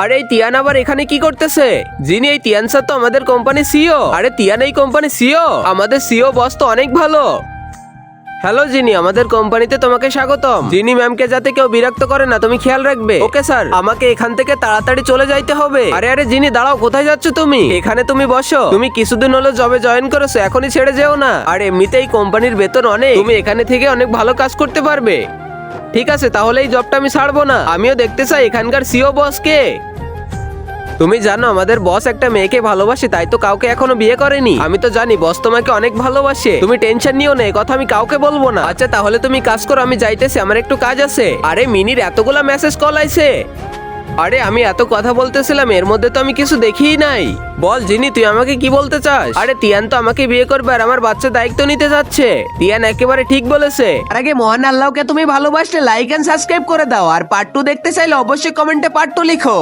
আরে এই তিয়ান আবার এখানে কি করতেছে? যিনি এই তিয়ান স্যার তো আমাদের কোম্পানির সিও। আরে তিয়ান এই কোম্পানির সিও? আমাদের সিও বস তো অনেক ভালো। হ্যালো জিনি, আমাদের কোম্পানিতে তোমাকে স্বাগতম। জিনি ম্যামকে যাতে কেউ বিরক্ত করে না তুমি খেয়াল রাখবে। ওকে স্যার, আমাকে এখান থেকে তাড়াতাড়ি চলে যাইতে হবে। আরে আরে জিনি দাঁড়াও, কোথায় যাচ্ছ তুমি? এখানে তুমি বসো। তুমি কিছুদিন হলো জবে জয়েন করেছো, এখনই ছেড়ে যেও না। আর এমনিতেই কোম্পানির বেতন অনেক, তুমি এখানে থেকে অনেক ভালো কাজ করতে পারবে। ঠিক আছে, তাহলে এই জবটা আমি ছাড়বো না। আমিও দেখতে চাই এখানকার সিও বস কে। তুমি জানো আমাদের বস একটা মেয়েকে ভালোবাসে, তাই তো কাউকে এখনো বিয়ে করেনি। আমি তো জানি বস তোমাকে অনেক ভালোবাসে, তুমি টেনশন নিও না, এই কথা আমি কাউকে বলবো না। আচ্ছা তাহলে তুমি কাজ করো, আমি যাইতেছি, আমার একটু কাজ আছে। আরে মিনির এতগুলা মেসেজ কল আইছে। আরে আমি এত কথা বলতেছিলাম, এর মধ্যে তো আমি কিছু দেখিই নাই। বল জিনি, তুই আমাকে কি বলতে চাস? আরে তিয়ান তো আমাকে বিয়ে করবে আর আমার বাচ্চা দায়িত্ব নিতে যাচ্ছে। তিয়ান একেবারে ঠিক বলেছে। আর আগে মহান আল্লাহকে তুমি ভালোবাসলে লাইক এন্ড সাবস্ক্রাইব করে দাও, আর পার্ট 2 দেখতে চাইলে অবশ্যই কমেন্টে পার্ট 2 লিখো।